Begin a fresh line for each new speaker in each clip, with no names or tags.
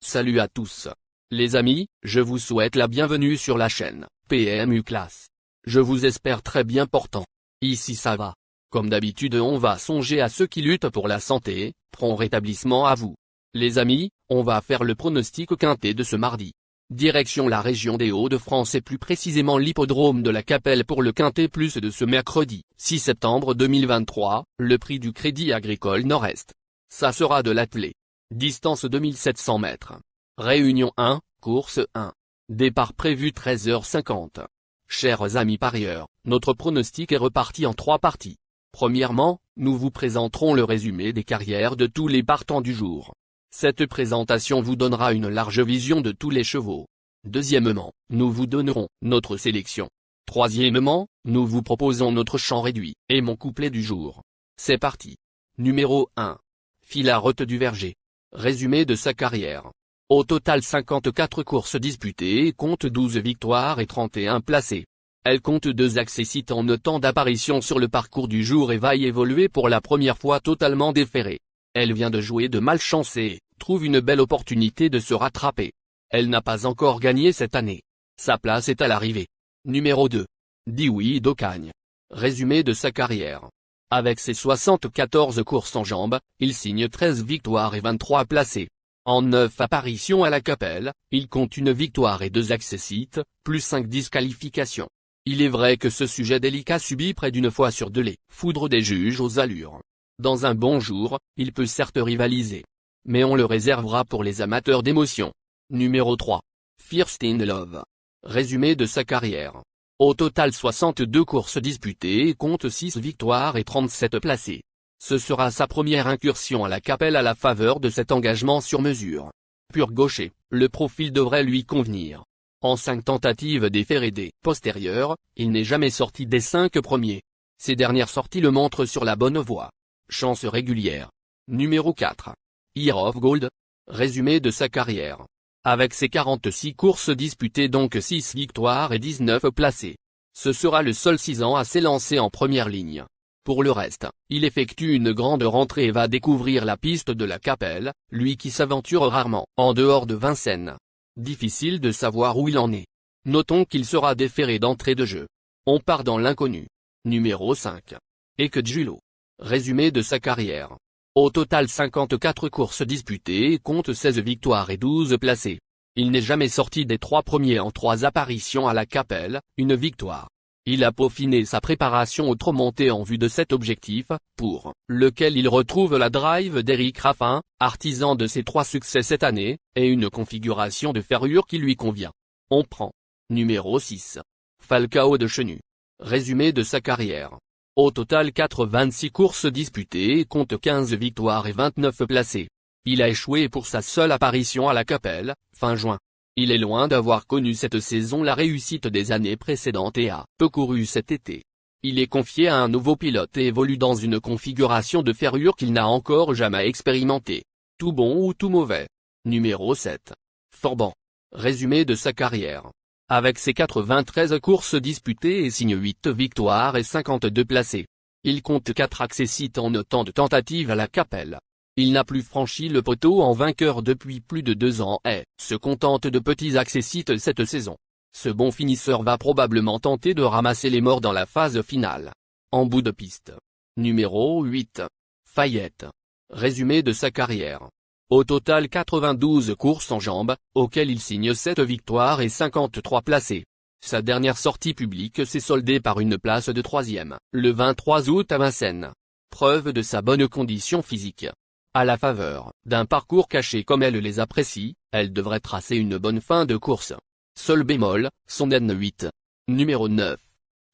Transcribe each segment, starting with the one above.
Salut à tous. Les amis, je vous souhaite la bienvenue sur la chaîne PMU Classe. Je vous espère très bien portant. Ici ça va. Comme d'habitude on va songer à ceux qui luttent pour la santé, prompt rétablissement à vous. Les amis, on va faire le pronostic quintet de ce mardi. Direction la région des Hauts-de-France et plus précisément l'hippodrome de la Capelle pour le quintet plus de ce mercredi, 6 septembre 2023, le prix du Crédit Agricole Nord-Est. Ça sera de l'attelé. Distance 2700 mètres. Réunion 1, course 1. Départ prévu 13h50. Chers amis parieurs, notre pronostic est reparti en 3 parties. Premièrement, nous vous présenterons le résumé des carrières de tous les partants du jour. Cette présentation vous donnera une large vision de tous les chevaux. Deuxièmement, nous vous donnerons notre sélection. Troisièmement, nous vous proposons notre champ réduit, et mon couplet du jour. C'est parti. Numéro 1. Filarote du Verger. Résumé de sa carrière. Au total 54 courses disputées et compte 12 victoires et 31 placés. Elle compte 2 accessites en temps d'apparition sur le parcours du jour et va y évoluer pour la première fois totalement déférée. Elle vient de jouer de malchance et trouve une belle opportunité de se rattraper. Elle n'a pas encore gagné cette année. Sa place est à l'arrivée. Numéro 2. Dioui d'Ocagne. Résumé de sa carrière. Avec ses 74 courses en jambes, il signe 13 victoires et 23 placés. En 9 apparitions à la Capelle, il compte une victoire et 2 accessites, plus 5 disqualifications. Il est vrai que ce sujet délicat subit près d'une fois sur 2 les foudres des juges aux allures. Dans un bon jour, il peut certes rivaliser. Mais on le réservera pour les amateurs d'émotion. Numéro 3. First in Love. Résumé de sa carrière. Au total 62 courses disputées et compte 6 victoires et 37 placés. Ce sera sa première incursion à la Capelle à la faveur de cet engagement sur mesure. Pur gaucher, le profil devrait lui convenir. En 5 tentatives déférées des postérieures, il n'est jamais sorti des 5 premiers. Ses dernières sorties le montrent sur la bonne voie. Chance régulière. Numéro 4. Year of Gold. Résumé de sa carrière. Avec ses 46 courses disputées donc 6 victoires et 19 placés. Ce sera le seul 6 ans à s'élancer en première ligne. Pour le reste, il effectue une grande rentrée et va découvrir la piste de la Capelle, lui qui s'aventure rarement en dehors de Vincennes. Difficile de savoir où il en est. Notons qu'il sera déféré d'entrée de jeu. On part dans l'inconnu. Numéro 5. Ekjulo. Résumé de sa carrière. Au total 54 courses disputées et compte 16 victoires et 12 placés. Il n'est jamais sorti des 3 premiers en 3 apparitions à la Capelle, une victoire. Il a peaufiné sa préparation au trot monté en vue de cet objectif, pour lequel il retrouve la drive d'Éric Raffin, artisan de ses 3 succès cette année, et une configuration de ferrure qui lui convient. On prend. Numéro 6. Falcao de Chenu. Résumé de sa carrière. Au total 86 courses disputées et compte 15 victoires et 29 placés. Il a échoué pour sa seule apparition à la Capelle, fin juin. Il est loin d'avoir connu cette saison la réussite des années précédentes et a peu couru cet été. Il est confié à un nouveau pilote et évolue dans une configuration de ferrure qu'il n'a encore jamais expérimentée. Tout bon ou tout mauvais. Numéro 7. Forban. Résumé de sa carrière. Avec ses 93 courses disputées et signe 8 victoires et 52 placés. Il compte 4 accessites en autant de tentatives à la Capelle. Il n'a plus franchi le poteau en vainqueur depuis plus de 2 ans et se contente de petits accessites cette saison. Ce bon finisseur va probablement tenter de ramasser les morts dans la phase finale. En bout de piste. Numéro 8. Fayette. Résumé de sa carrière. Au total 92 courses en jambes, auxquelles il signe 7 victoires et 53 placés. Sa dernière sortie publique s'est soldée par une place de 3e, le 23 août à Vincennes. Preuve de sa bonne condition physique. À la faveur d'un parcours caché comme elle les apprécie, elle devrait tracer une bonne fin de course. Seul bémol, son N8. Numéro 9.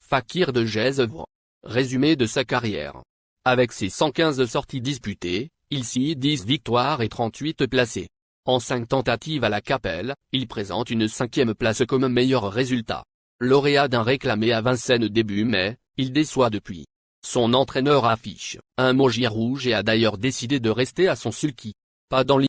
Fakir de Gèzevre. Résumé de sa carrière. Avec ses 115 sorties disputées, il signe 10 victoires et 38 placés. En 5 tentatives à la Capelle, il présente une 5e place comme meilleur résultat. Lauréat d'un réclamé à Vincennes début mai, il déçoit depuis. Son entraîneur affiche un magie rouge et a d'ailleurs décidé de rester à son sulky. Pas dans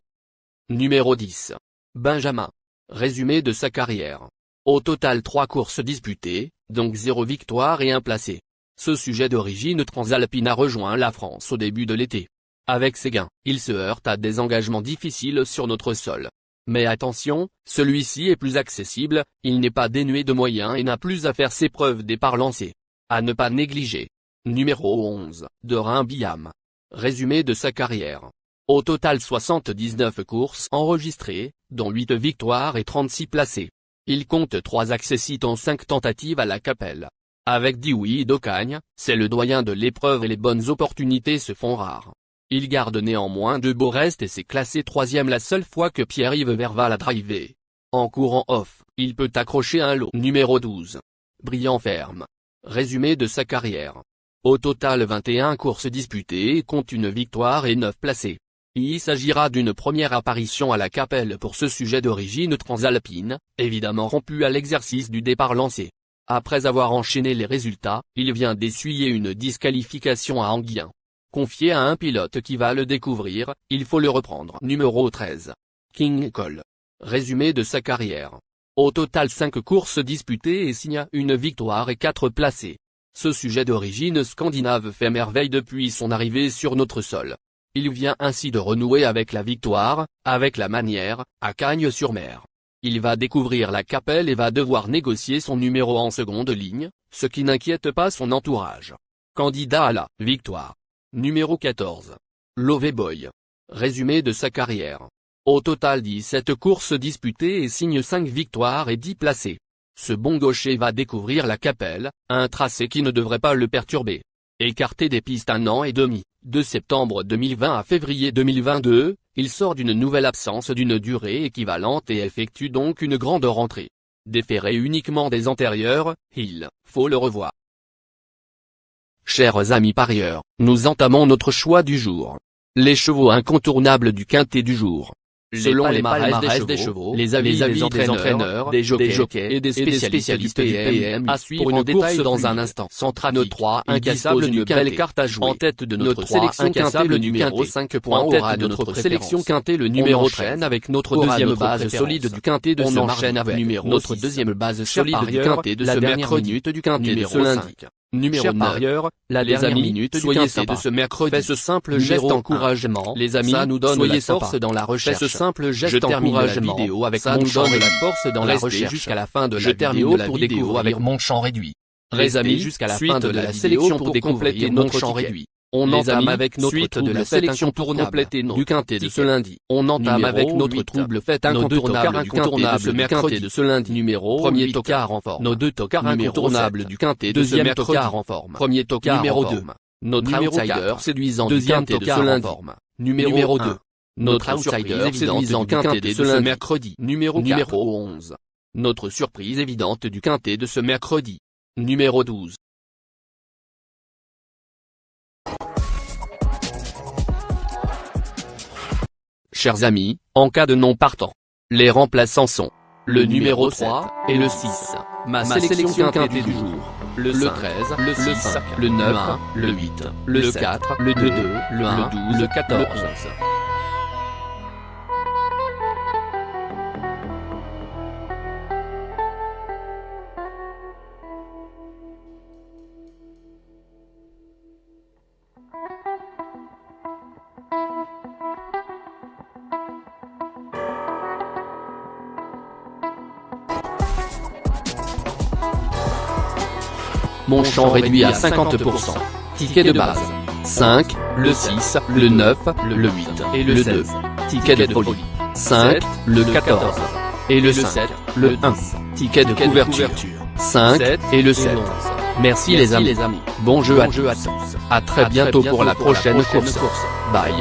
Numéro 10. Benjamin. Résumé de sa carrière. Au total 3 courses disputées, donc 0 victoire et 1 placé. Ce sujet d'origine transalpine a rejoint la France au début de l'été. Avec ses gains, il se heurte à des engagements difficiles sur notre sol. Mais attention, celui-ci est plus accessible, il n'est pas dénué de moyens et n'a plus à faire ses preuves départ lancé. À ne pas négliger. Numéro 11, de Rhin-Biam. Résumé de sa carrière. Au total 79 courses enregistrées, dont 8 victoires et 36 placés. Il compte 3 accessites en 5 tentatives à la Capelle. Avec Dioui d'Ocagne, c'est le doyen de l'épreuve et les bonnes opportunités se font rares. Il garde néanmoins de beaux restes et s'est classé 3e la seule fois que Pierre-Yves Verval a drivé. En courant off, il peut accrocher un lot. Numéro 12. Brillant Ferme. Résumé de sa carrière. Au total 21 courses disputées et compte une victoire et 9 placés. Il s'agira d'une première apparition à la Capelle pour ce sujet d'origine transalpine, évidemment rompu à l'exercice du départ lancé. Après avoir enchaîné les résultats, il vient d'essuyer une disqualification à Anguien. Confié à un pilote qui va le découvrir, il faut le reprendre. Numéro 13. King Cole. Résumé de sa carrière. Au total 5 courses disputées et signa une victoire et 4 placés. Ce sujet d'origine scandinave fait merveille depuis son arrivée sur notre sol. Il vient ainsi de renouer avec la victoire, avec la manière, à Cagnes-sur-Mer. Il va découvrir la Capelle et va devoir négocier son numéro en seconde ligne, ce qui n'inquiète pas son entourage. Candidat à la victoire. Numéro 14. Loveboy. Résumé de sa carrière. Au total 17 courses disputées et signe 5 victoires et 10 placés. Ce bon gaucher va découvrir la Capelle, un tracé qui ne devrait pas le perturber. Écarté des pistes 1 an et demi, de septembre 2020 à février 2022, il sort d'une nouvelle absence d'une durée équivalente et effectue donc une grande rentrée. Déféré uniquement des antérieurs, il faut le revoir. Chers amis parieurs, nous entamons notre choix du jour. Les chevaux incontournables du quintet du jour. Selon les palmarès des chevaux, les avis des entraîneurs, des jockeys et des spécialistes du PM, à suivre en détail dans un instant. Centrane 3 incassable d'une belle carte à jouer. En tête de notre sélection quintet le numéro 5 en tête de notre sélection quintet le numéro 13 avec notre deuxième base solide du quintet de ce mardi avec notre deuxième base solide du quintet de ce mercredi du quintet de ce lundi. Numéro 9, la dernière minute soyez sympa de ce mercredi. Fais ce simple geste d'encouragement, les amis, ça nous donne soyez la force dans la recherche. Fais ce simple geste d'encouragement, vidéo avec ça nous donne la force dans la recherche jusqu'à la fin de la vidéo pour découvrir avec mon champ réduit. Les amis, jusqu'à la fin de la sélection pour compléter notre champ réduit. On entame avec notre trouble la sélection pour compléter du quintet de ce lundi. On entame avec notre trouble fait incontournable du quintet de ce mercredi de ce lundi. Numéro premier tocard en forme. Nos 2 tocards incontournables du quintet de ce mercredi en forme. Premier tocard numéro 2. Notre outsider séduisant du quintet de ce lundi. Numéro 2. Notre outsider séduisant du quintet de ce mercredi. Numéro 11. Notre surprise évidente du quintet de ce mercredi. Numéro 12. Chers amis, en cas de non partant, les remplaçants sont le numéro 3 et le 6. Ma sélection quintet du jour. Le 13, le 6, le 9, le 8, le 4, le 2, le 1, le 12, le 14. Le 11. Mon champ réduit à 50%. Ticket de base. 5, le 6, le 9, le 8 et le 2. Ticket de folie. 5, le 14. Et le 7, le 1. Ticket de couverture. 5 et le 7. Merci les amis. Bon jeu à tous. À très bientôt pour la prochaine course. Bye.